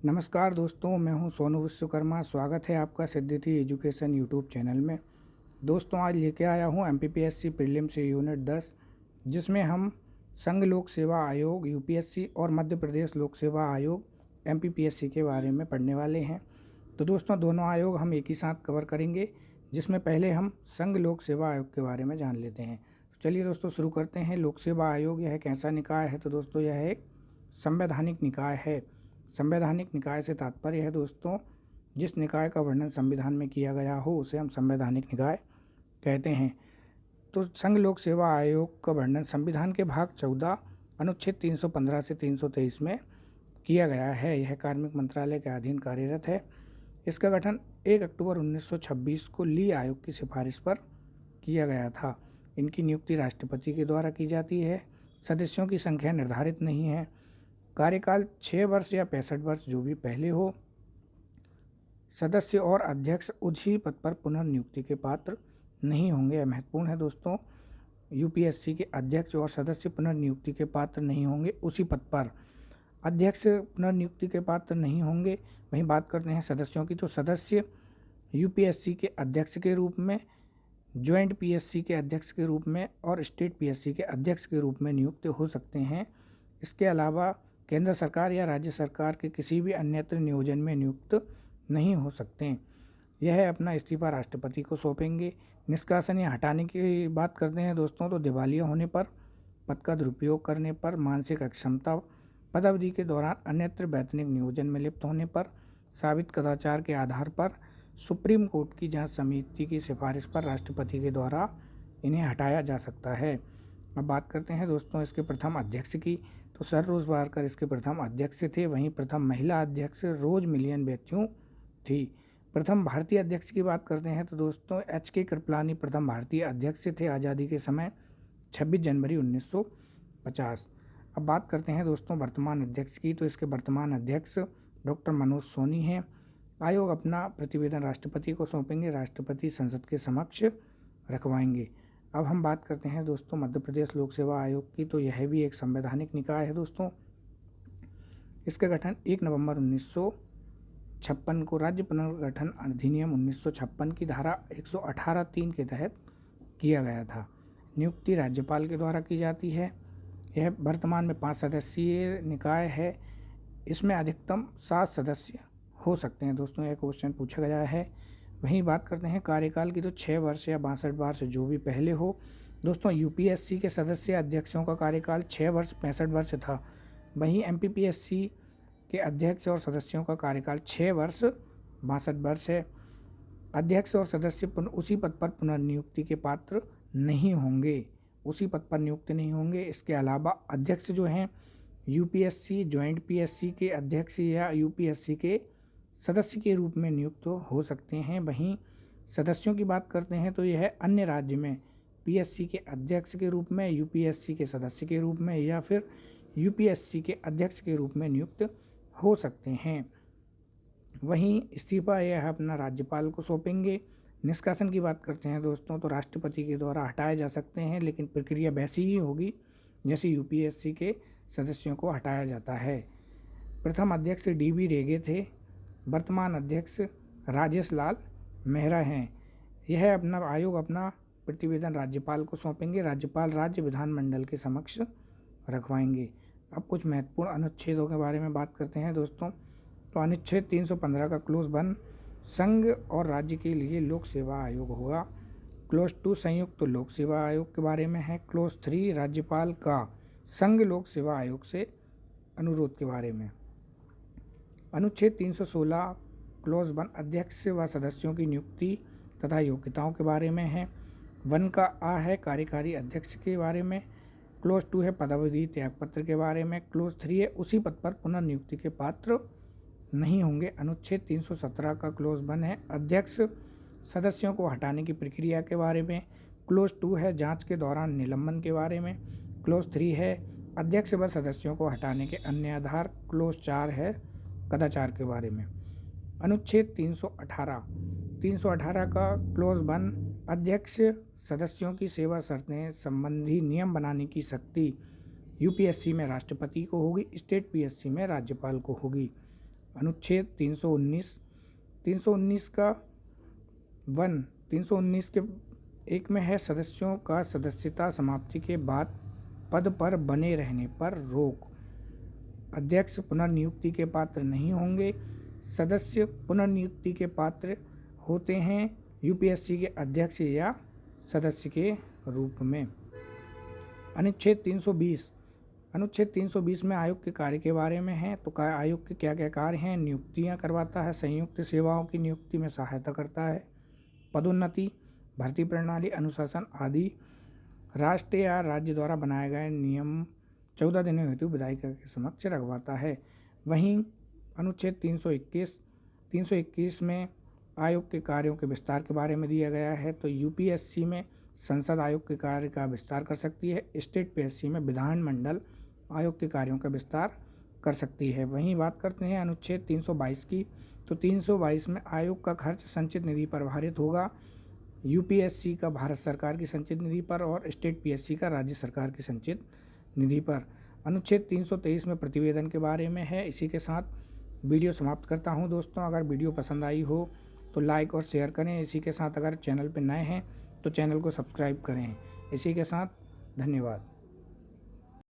नमस्कार दोस्तों, मैं हूं सोनू विश्वकर्मा। स्वागत है आपका सिद्धिति एजुकेशन यूट्यूब चैनल में। दोस्तों, आज लेके आया हूं एमपीपीएससी प्रीलिम्स यूनिट 10, जिसमें हम संघ लोक सेवा आयोग यूपीएससी और मध्य प्रदेश लोक सेवा आयोग एमपीपीएससी के बारे में पढ़ने वाले हैं। तो दोस्तों, दोनों आयोग हम एक ही साथ कवर करेंगे, जिसमें पहले हम संघ लोक सेवा आयोग के बारे में जान लेते हैं। तो चलिए दोस्तों, शुरू करते हैं। लोक सेवा आयोग यह एक ऐसा निकाय है, तो दोस्तों यह एक संवैधानिक निकाय है। संवैधानिक निकाय से तात्पर्य है दोस्तों, जिस निकाय का वर्णन संविधान में किया गया हो उसे हम संवैधानिक निकाय कहते हैं। तो संघ लोक सेवा आयोग का वर्णन संविधान के भाग 14 अनुच्छेद 315 से 323 में किया गया है। यह कार्मिक मंत्रालय के अधीन कार्यरत है। इसका गठन 1 अक्टूबर 1926 को ली आयोग की सिफारिश पर किया गया था। इनकी नियुक्ति राष्ट्रपति के द्वारा की जाती है। सदस्यों की संख्या निर्धारित नहीं है। कार्यकाल 6 वर्ष या 65 वर्ष जो भी पहले हो। सदस्य और अध्यक्ष उसी पद पर पुनर्नियुक्ति के पात्र नहीं होंगे। यह महत्वपूर्ण है दोस्तों। यूपीएससी के अध्यक्ष और सदस्य पुनर्नियुक्ति के पात्र नहीं होंगे उसी पद पर। अध्यक्ष पुनर्नियुक्ति के पात्र नहीं होंगे। वहीं बात करते हैं सदस्यों की, तो सदस्य यूपीएससी के अध्यक्ष के रूप में, ज्वाइंट पीएससी के अध्यक्ष के रूप में और स्टेट पीएससी के अध्यक्ष के रूप में नियुक्त हो सकते हैं। इसके अलावा केंद्र सरकार या राज्य सरकार के किसी भी अन्यत्र नियोजन में नियुक्त नहीं हो सकते। यह अपना इस्तीफा राष्ट्रपति को सौंपेंगे। निष्कासन या हटाने की बात करते हैं दोस्तों, तो दिवालिया होने पर, पद का दुरुपयोग करने पर, मानसिक अक्षमता, पद अवधि के दौरान अन्यत्र वैतनिक नियोजन में लिप्त होने पर, साबित कदाचार के आधार पर, सुप्रीम कोर्ट की जांच समिति की सिफारिश पर राष्ट्रपति के द्वारा इन्हें हटाया जा सकता है। अब बात करते हैं दोस्तों इसके प्रथम अध्यक्ष की, तो सर रोजवारकर इसके प्रथम अध्यक्ष थे। वहीं प्रथम महिला अध्यक्ष रोज मिलियन मैथ्यू थी। प्रथम भारतीय अध्यक्ष की बात करते हैं तो दोस्तों एच.के. कृपलानी प्रथम भारतीय अध्यक्ष थे आज़ादी के समय 26 जनवरी 1950। अब बात करते हैं दोस्तों वर्तमान अध्यक्ष की, तो इसके वर्तमान अध्यक्ष डॉक्टर मनोज सोनी हैं। आयोग अपना प्रतिवेदन राष्ट्रपति को सौंपेंगे। राष्ट्रपति संसद के समक्ष रखवाएंगे। अब हम बात करते हैं दोस्तों मध्य प्रदेश लोक सेवा आयोग की, तो यह भी एक संवैधानिक निकाय है दोस्तों। इसका गठन 1 नवंबर 1956 को राज्य पुनर्गठन अधिनियम 1956 की धारा 118(3) के तहत किया गया था। नियुक्ति राज्यपाल के द्वारा की जाती है। यह वर्तमान में 5 सदस्यीय निकाय है। इसमें अधिकतम 7 सदस्य हो सकते हैं दोस्तों। यह क्वेश्चन पूछा गया है। वहीं बात करते हैं कार्यकाल की, तो 6 वर्ष या 62 वर्ष जो भी पहले हो। दोस्तों यूपीएससी के सदस्य अध्यक्षों का कार्यकाल 6 वर्ष 65 वर्ष था। वहीं एमपीपीएससी के अध्यक्ष और सदस्यों का कार्यकाल 6 वर्ष 62 वर्ष है। अध्यक्ष और सदस्य उसी पद पर पुनर्नियुक्ति के पात्र नहीं होंगे, उसी पद पर नियुक्त नहीं होंगे। इसके अलावा अध्यक्ष जो हैं यूपीएससी, ज्वाइंट पीएससी के अध्यक्ष या यूपीएससी के सदस्य के रूप में नियुक्त हो सकते हैं। वहीं सदस्यों की बात करते हैं तो यह अन्य राज्य में पीएससी के अध्यक्ष के रूप में, यूपीएससी के सदस्य के रूप में या फिर यूपीएससी के अध्यक्ष के रूप में नियुक्त हो सकते हैं। वहीं इस्तीफा यह अपना राज्यपाल को सौंपेंगे। निष्कासन की बात करते हैं दोस्तों, तो राष्ट्रपति के द्वारा हटाए जा सकते हैं, लेकिन प्रक्रिया वैसी ही होगी जैसे यूपीएससी के सदस्यों को हटाया जाता है। प्रथम अध्यक्ष डी.वी. रेगे थे। वर्तमान अध्यक्ष राजेश लाल मेहरा हैं। यह अपना आयोग अपना प्रतिवेदन राज्यपाल को सौंपेंगे। राज्यपाल राज्य विधानमंडल के समक्ष रखवाएंगे। अब कुछ महत्वपूर्ण अनुच्छेदों के बारे में बात करते हैं दोस्तों, तो अनुच्छेद 315 का क्लोज 1 संघ और राज्य के लिए लोक सेवा आयोग होगा। क्लोज 2 संयुक्त लोक सेवा आयोग के बारे में है। क्लोज 3 राज्यपाल का संघ लोक सेवा आयोग से अनुरोध के बारे में। अनुच्छेद 316 क्लोज 1 अध्यक्ष व सदस्यों की नियुक्ति तथा योग्यताओं के बारे में है। 1 का आ है कार्यकारी अध्यक्ष के बारे में। क्लोज 2 है पदावधि त्यागपत्र के बारे में। क्लोज 3 है उसी पद पर पुनर्नियुक्ति के पात्र नहीं होंगे। अनुच्छेद 317 का क्लोज 1 है अध्यक्ष सदस्यों को हटाने की प्रक्रिया के बारे में। क्लोज 2 है जांच के दौरान निलंबन के बारे में। क्लोज 3 है अध्यक्ष व सदस्यों को हटाने के अन्य आधार। क्लोज 4 है कदाचार के बारे में। अनुच्छेद 318 का क्लोज 1 अध्यक्ष सदस्यों की सेवा शर्तें संबंधी नियम बनाने की शक्ति यूपीएससी में राष्ट्रपति को होगी, स्टेट पीएससी में राज्यपाल को होगी। अनुच्छेद 319 का 319 के एक में है सदस्यों का सदस्यता समाप्ति के बाद पद पर बने रहने पर रोक। अध्यक्ष पुनर्नियुक्ति के पात्र नहीं होंगे। सदस्य पुनर्नियुक्ति के पात्र होते हैं यूपीएससी के अध्यक्ष या सदस्य के रूप में। अनुच्छेद 320 में आयोग के कार्य के बारे में है। तो आयोग के क्या क्या कार्य हैं? नियुक्तियां करवाता है, संयुक्त सेवाओं की नियुक्ति में सहायता करता है, पदोन्नति, भर्ती प्रणाली, अनुशासन आदि, राष्ट्र या राज्य द्वारा बनाए गए नियम 14 दिनों हेतु विधायिका के समक्ष रखवाता है। वहीं अनुच्छेद 321 में आयोग के कार्यों के विस्तार के बारे में दिया गया है। तो यूपीएससी में संसद आयोग के कार्य का विस्तार कर सकती है, स्टेट पीएससी में विधानमंडल आयोग के कार्यों का विस्तार कर सकती है। वहीं बात करते हैं अनुच्छेद 322 की। तो 322 में आयोग का खर्च संचित निधि पर आधारित होगा, यूपीएससी का भारत सरकार की संचित निधि पर और स्टेट पीएससी का राज्य सरकार की संचित निधि पर। अनुच्छेद 323 में प्रतिवेदन के बारे में है। इसी के साथ वीडियो समाप्त करता हूं दोस्तों। अगर वीडियो पसंद आई हो तो लाइक और शेयर करें। इसी के साथ अगर चैनल पर नए हैं तो चैनल को सब्सक्राइब करें। इसी के साथ धन्यवाद।